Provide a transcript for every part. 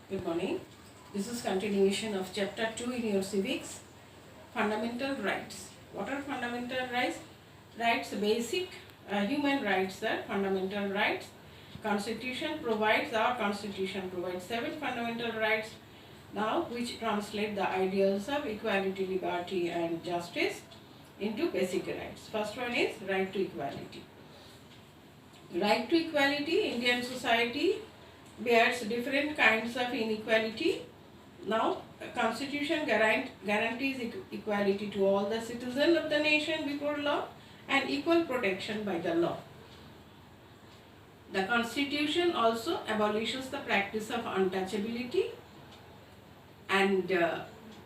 Good morning. This is continuation of chapter 2 in your civics, fundamental rights. What are fundamental rights? Rights, basic human rights are fundamental rights. Our constitution provides 7 fundamental rights now which translate the ideals of equality, liberty and justice into basic rights. First one is right to equality. Right to equality, Indian society bears different kinds of inequality. Now, Constitution guarantees equality to all the citizens of the nation before law and equal protection by the law. The Constitution also abolishes the practice of untouchability and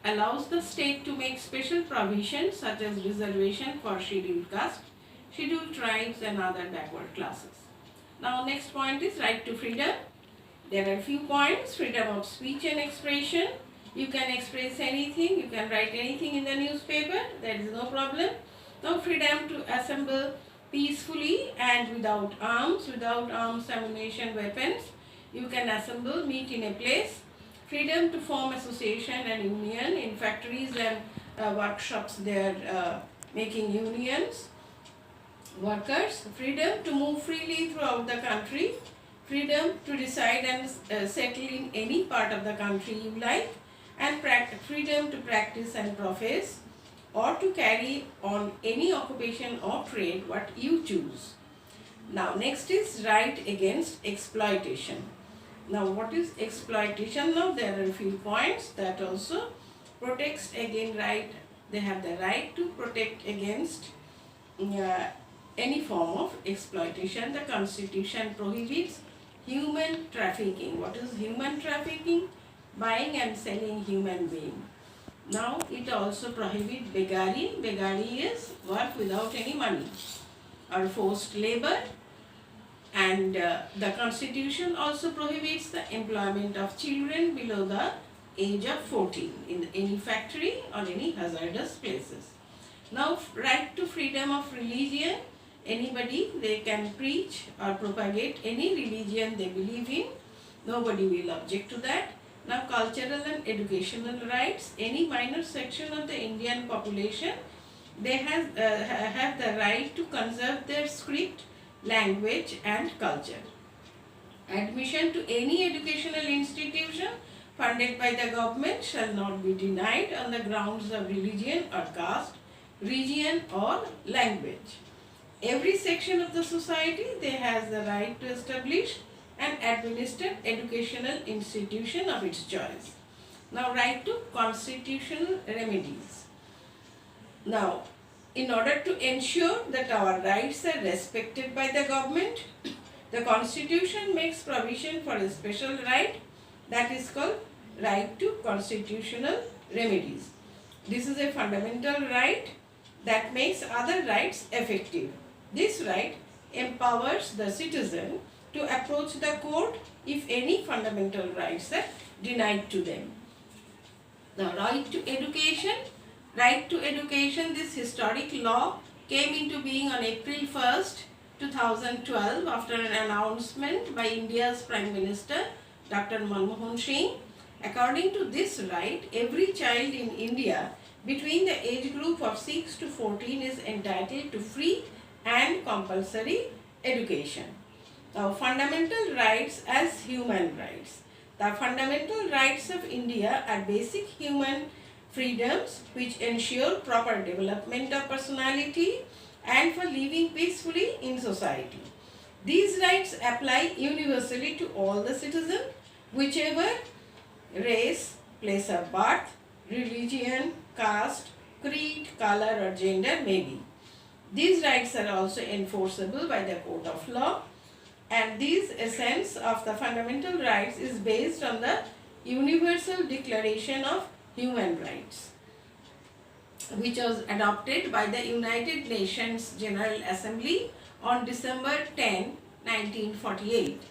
allows the state to make special provisions such as reservation for scheduled caste, scheduled tribes and other backward classes. Now next point is right to freedom. There are few points. Freedom of speech and expression. You can express anything, you can write anything in the newspaper, there is no problem. Now freedom to assemble peacefully and without arms, ammunition, weapons. You can assemble, meet in a place. Freedom to form association and union. In factories and workshops they are making unions. Workers. Freedom to move freely throughout the country. Freedom to reside and settle in any part of the country you like, and freedom to practice and profess or to carry on any occupation or trade what you choose. Now next is right against exploitation. Now what is exploitation? Now there are a few points that also protects again right. They have the right to protect against any form of exploitation. The Constitution prohibits human trafficking. What is human trafficking? Buying and selling human being. Now it also prohibits beggary. Beggary is work without any money or forced labor. And the Constitution also prohibits the employment of children below the age of 14 in any factory or any hazardous places. Now right to freedom of religion. Anybody, they can preach or propagate any religion they believe in. Nobody will object to that. Now cultural and educational rights. Any minor section of the Indian population, they have the right to conserve their script, language and culture. Admission to any educational institution funded by the government shall not be denied on the grounds of religion or caste, region or language. Every section of the society, they has the right to establish and administer educational institution of its choice. Now right to constitutional remedies. Now in order to ensure that our rights are respected by the government, the Constitution makes provision for a special right that is called right to constitutional remedies. This is a fundamental right that makes other rights effective. This right empowers the citizen to approach the court if any fundamental rights are denied to them. The right to education. Right to education, this historic law came into being on April 1st, 2012 after an announcement by India's Prime Minister Dr. Manmohan Singh. According to this right, every child in India between the age group of 6 to 14 is entitled to free and compulsory education. Now, fundamental rights as human rights. The fundamental rights of India are basic human freedoms which ensure proper development of personality and for living peacefully in society. These rights apply universally to all the citizens, whichever race, place of birth, religion, caste, creed, color or gender may be. These rights are also enforceable by the court of law, and this essence of the fundamental rights is based on the Universal Declaration of Human Rights, which was adopted by the United Nations General Assembly on December 10, 1948.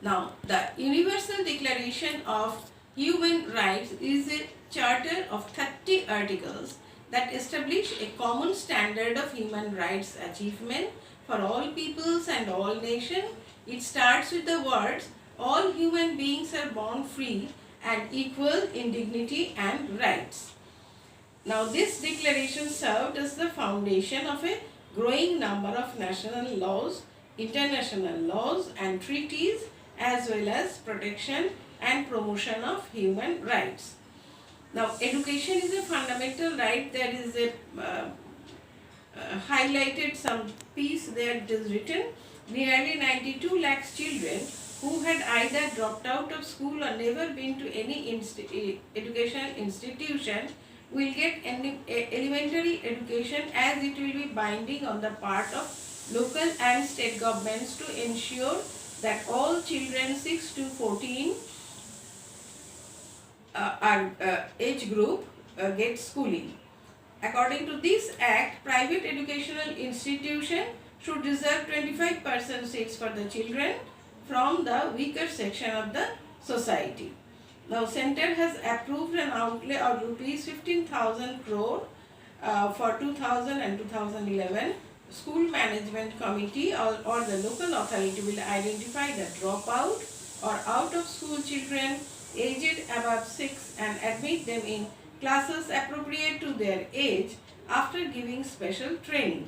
Now, the Universal Declaration of Human Rights is a charter of 30 articles that establish a common standard of human rights achievement for all peoples and all nations. It starts with the words, all human beings are born free and equal in dignity and rights. Now this declaration served as the foundation of a growing number of national laws, international laws and treaties, as well as protection and promotion of human rights. Now education is a fundamental right. There is a highlighted some piece there. It is written, nearly 92 lakhs children who had either dropped out of school or never been to any educational institution will get elementary education, as it will be binding on the part of local and state governments to ensure that all children 6 to 14 age group get schooling. According to this act, private educational institution should reserve 25% seats for the children from the weaker section of the society. Now, Centre has approved an outlay of rupees 15,000 crore for 2000 and 2011. School Management Committee or the local authority will identify the dropout or out of school children aged above 6 and admit them in classes appropriate to their age after giving special training.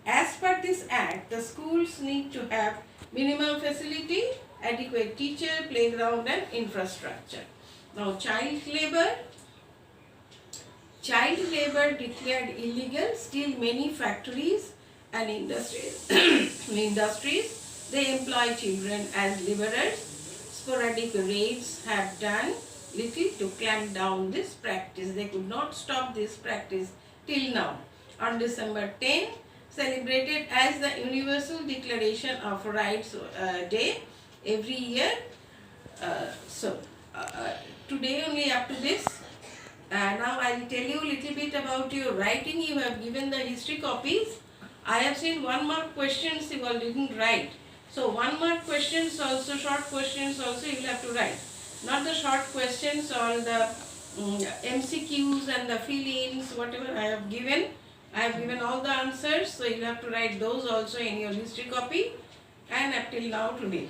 As per this act, the schools need to have minimum facility, adequate teacher, playground and infrastructure. Now child labor declared illegal. Still many factories and industries they employ children as laborers. Sporadic raids have done little to clamp down this practice. They could not stop this practice till now. On December 10, celebrated as the Universal Declaration of Rights Day every year. Today only up to this. Now I will tell you a little bit about your writing. You have given the history copies. I have seen 1 mark questions you all didn't write. So 1 mark questions also, short questions also you will have to write. Not the short questions or the MCQs and the fill-ins, whatever I have given. I have given all the answers, so you will have to write those also in your history copy and up till now today.